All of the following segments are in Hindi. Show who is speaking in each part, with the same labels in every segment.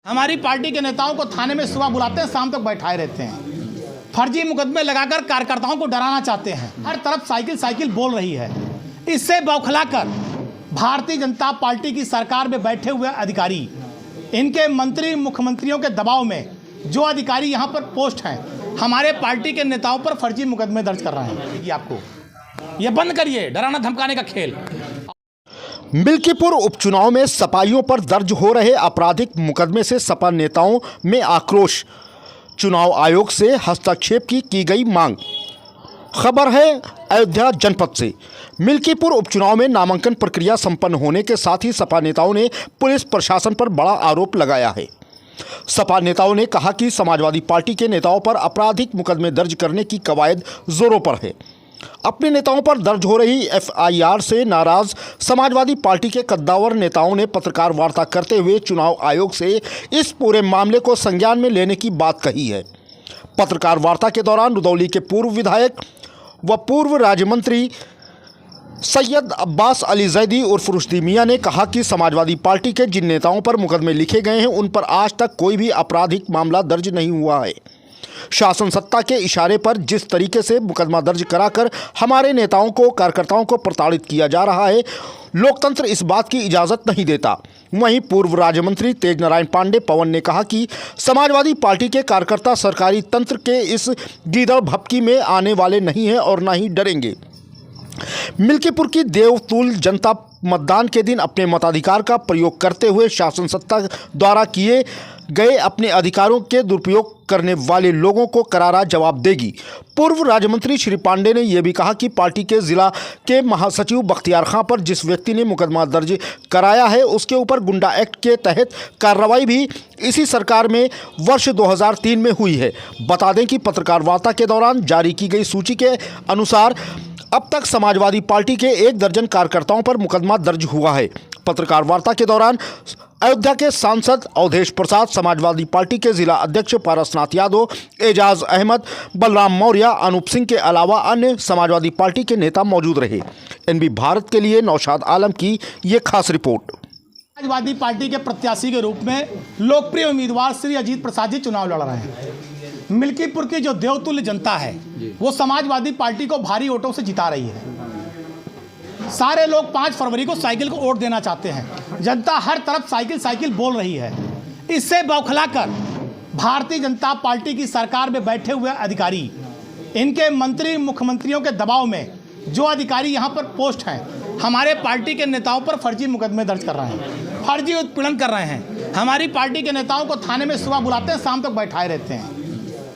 Speaker 1: हमारी पार्टी के नेताओं को थाने में सुबह बुलाते हैं, शाम तक बैठाए रहते हैं। फर्जी मुकदमे लगाकर कार्यकर्ताओं को डराना चाहते हैं। हर तरफ साइकिल साइकिल बोल रही है। इससे बौखलाकर भारतीय जनता पार्टी की सरकार में बैठे हुए अधिकारी, इनके मंत्री मुख्यमंत्रियों के दबाव में जो अधिकारी यहाँ पर पोस्ट हैं, हमारे पार्टी के नेताओं पर फर्जी मुकदमे दर्ज कर रहे हैं। ये आपको ये बंद करिए डराना धमकाने का खेल।
Speaker 2: मिल्कीपुर उपचुनाव में सपाइयों पर दर्ज हो रहे आपराधिक मुकदमे से सपा नेताओं में आक्रोश। चुनाव आयोग से हस्तक्षेप की गई मांग। खबर है अयोध्या जनपद से। मिल्कीपुर उपचुनाव में नामांकन प्रक्रिया संपन्न होने के साथ ही सपा नेताओं ने पुलिस प्रशासन पर बड़ा आरोप लगाया है। सपा नेताओं ने कहा कि समाजवादी पार्टी के नेताओं पर आपराधिक मुकदमे दर्ज करने की कवायद जोरों पर है। अपने नेताओं पर दर्ज हो रही एफआईआर से नाराज समाजवादी पार्टी के कद्दावर नेताओं ने पत्रकार वार्ता करते हुए चुनाव आयोग से इस पूरे मामले को संज्ञान में लेने की बात कही है। पत्रकार वार्ता के दौरान रुदौली के पूर्व विधायक व पूर्व राज्य मंत्री सैयद अब्बास अली जैदी उर्फ रुश्दी मियां ने कहा कि समाजवादी पार्टी के जिन नेताओं पर मुकदमे लिखे गए हैं, उन पर आज तक कोई भी आपराधिक मामला दर्ज नहीं हुआ है। शासन सत्ता के इशारे पर जिस तरीके से मुकदमा दर्ज कराकर हमारे नेताओं को, कार्यकर्ताओं को प्रताड़ित किया जा रहा है, लोकतंत्र इस बात की इजाज़त नहीं देता। वहीं पूर्व राज्य मंत्री तेज नारायण पांडे पवन ने कहा कि समाजवादी पार्टी के कार्यकर्ता सरकारी तंत्र के इस गीदड़ भपकी में आने वाले नहीं हैं और न ही डरेंगे। मिल्कीपुर की देवतुल जनता मतदान के दिन अपने मताधिकार का प्रयोग करते हुए शासन सत्ता द्वारा किए गए अपने अधिकारों के दुरुपयोग करने वाले लोगों को करारा जवाब देगी। पूर्व राज्य मंत्री श्री पांडे ने यह भी कहा कि पार्टी के जिला के महासचिव बख्तियार खां पर जिस व्यक्ति ने मुकदमा दर्ज कराया है, उसके ऊपर गुंडा एक्ट के तहत कार्रवाई भी इसी सरकार में वर्ष 2003 में हुई है। बता दें कि पत्रकार वार्ता के दौरान जारी की गई सूची के अनुसार अब तक समाजवादी पार्टी के 1 दर्जन कार्यकर्ताओं पर मुकदमा दर्ज हुआ है। पत्रकार वार्ता के दौरान अयोध्या के सांसद अवधेश प्रसाद, समाजवादी पार्टी के जिला अध्यक्ष पारसनाथ यादव, एजाज अहमद, बलराम मौर्य, अनूप सिंह के अलावा अन्य समाजवादी पार्टी के नेता मौजूद रहे। एनबी भारत के लिए नौशाद आलम की ये खास रिपोर्ट।
Speaker 1: समाजवादी पार्टी के प्रत्याशी के रूप में लोकप्रिय उम्मीदवार श्री अजीत प्रसाद जी चुनाव लड़ रहे हैं। मिल्कीपुर की जो देवतुल्य जनता है, वो समाजवादी पार्टी को भारी वोटों से जिता रही है। सारे लोग 5 फरवरी को साइकिल को वोट देना चाहते हैं। जनता हर तरफ साइकिल साइकिल बोल रही है। इससे बौखलाकर भारतीय जनता पार्टी की सरकार में बैठे हुए अधिकारी, इनके मंत्री मुख्यमंत्रियों के दबाव में जो अधिकारी यहाँ पर पोस्ट हैं, हमारे पार्टी के नेताओं पर फर्जी मुकदमे दर्ज कर रहे हैं, फर्जी उत्पीड़न कर रहे हैं। हमारी पार्टी के नेताओं को थाने में सुबह बुलाते हैं, शाम तक बैठाए रहते हैं।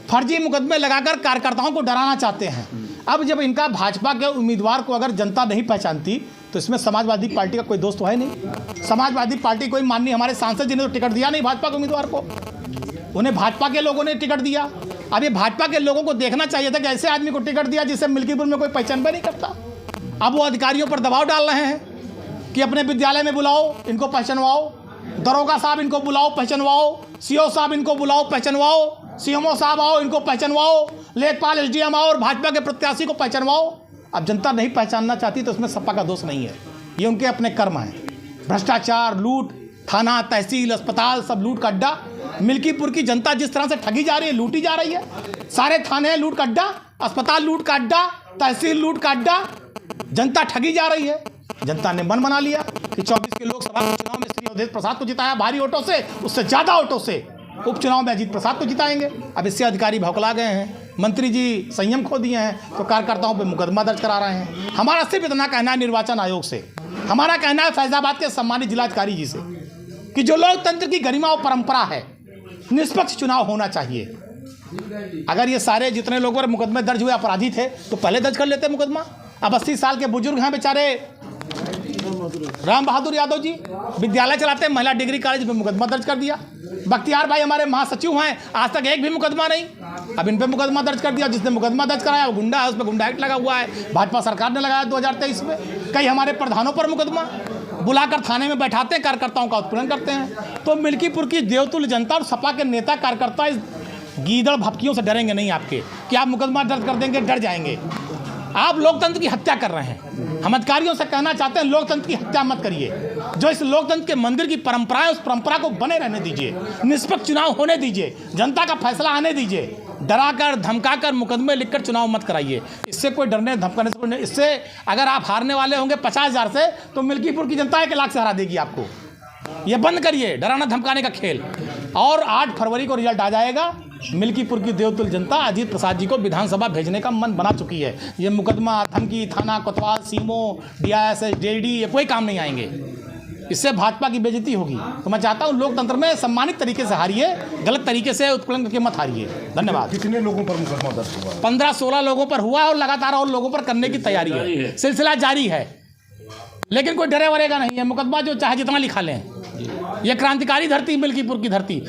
Speaker 1: फर्जी मुकदमे लगाकर कार्यकर्ताओं को डराना चाहते हैं। अब जब इनका भाजपा के उम्मीदवार को अगर जनता नहीं पहचानती, तो इसमें समाजवादी पार्टी का कोई दोस्त तो है नहीं। समाजवादी पार्टी कोई माननीय हमारे सांसद जी ने तो टिकट दिया नहीं भाजपा के उम्मीदवार को, उन्हें भाजपा के लोगों ने टिकट दिया। अब ये भाजपा के लोगों को देखना चाहिए था कि ऐसे आदमी को टिकट दिया जिसे मिल्कीपुर में कोई पहचान भी नहीं करता। अब वो अधिकारियों पर दबाव डाल रहे हैं कि अपने विद्यालय में बुलाओ, इनको पहचानवाओ, दरोगा साहब इनको बुलाओ पहचानवाओ, सीओ साहब इनको बुलाओ पहचानवाओ, सीएमओ साहब आओ इनको पहचानवाओ, लेखपाल एसडीएम आओ और भाजपा के प्रत्याशी को पहचानवाओ। अब जनता नहीं पहचानना चाहती तो उसमें सपा का दोष नहीं है, ये उनके अपने कर्म हैं। भ्रष्टाचार, लूट, थाना, तहसील, अस्पताल सब लूट का अड्डा। मिल्कीपुर की जनता जिस तरह से ठगी जा रही है, लूटी जा रही है। सारे थाने लूट का अड्डा, अस्पताल लूट का अड्डा, तहसील लूट का अड्डा। जनता ठगी जा रही है। जनता ने मन बना लिया कि 24 के लोकसभा चुनाव में श्री अवधेश प्रसाद को जिताया भारी वोटों से, उससे ज़्यादा वोटों से उपचुनाव में अजीत प्रसाद को जिताएंगे। अब इससे अधिकारी भौकला गए हैं, मंत्री जी संयम खो दिए हैं, तो कार्यकर्ताओं पे मुकदमा दर्ज करा रहे हैं। हमारा सिर्फ इतना कहना है निर्वाचन आयोग से, हमारा कहना है फैजाबाद के सम्मानित जिलाधिकारी जी से कि जो लोकतंत्र की गरिमा और परंपरा है, निष्पक्ष चुनाव होना चाहिए। अगर ये सारे जितने लोगों पर मुकदमे दर्ज हुए अपराधी थे तो पहले दर्ज कर लेते मुकदमा। अब 80 साल के बुजुर्ग हैं बेचारे, राम बहादुर यादव जी विद्यालय चलाते हैं, महिला डिग्री कॉलेज में मुकदमा दर्ज कर दिया। बख्तियार भाई हमारे महासचिव हैं, आज तक एक भी मुकदमा नहीं, अब इन पे मुकदमा दर्ज कर दिया। जिसने मुकदमा दर्ज कराया वो गुंडा है, उस पर गुंडा एक्ट लगा हुआ है, भाजपा सरकार ने लगाया 2023 में। कई हमारे प्रधानों पर मुकदमा बुलाकर थाने में बैठाते हैं, कार्यकर्ताओं का उत्पीड़न करते हैं। तो मिल्कीपुर की देवतुल्य जनता और सपा के नेता कार्यकर्ता इस गीदड़ भपकियों से डरेंगे नहीं आपके कि आप मुकदमा दर्ज कर देंगे, डर जाएंगे। आप लोकतंत्र की हत्या कर रहे हैं। हम अधिकारियों से कहना चाहते हैं लोकतंत्र की हत्या मत करिए। जो इस लोकतंत्र के मंदिर की परंपरा है, उस परंपरा को बने रहने दीजिए। निष्पक्ष चुनाव होने दीजिए, जनता का फैसला आने दीजिए। डराकर धमकाकर मुकदमे लिखकर चुनाव मत कराइए। इससे कोई डरने धमकाने से कोई नहीं। इससे अगर आप हारने वाले होंगे 50,000 से, तो मिल्कीपुर की जनता 1 लाख से हरा देगी आपको। ये बंद करिए धमकाना धमकाने का खेल। और 8 फरवरी को रिजल्ट आ जाएगा। मिल्कीपुर की देवतुल्य जनता अजीत प्रसाद जी को विधानसभा भेजने का मन बना चुकी है। ये मुकदमा, धमकी, थाना, कोतवाल, सीमो, DIS, JD, ये कोई काम नहीं आएंगे। इससे भाजपा की बेइज्जती होगी। तो मैं चाहता हूँ लोकतंत्र में सम्मानित तरीके से हारिए, गलत तरीके से उत्पीड़न करके मत हारिए। धन्यवाद।
Speaker 3: कितने लोगों पर मुकदमा दर्ज हुआ?
Speaker 1: 15-16 लोगों पर हुआ और लगातार और लोगों पर करने की तैयारी है। सिलसिला जारी है, लेकिन कोई डरे वरेगा नहीं है। मुकदमा जो चाहे जितना लिखा लें। यह क्रांतिकारी धरती, मिल्कीपुर की धरती।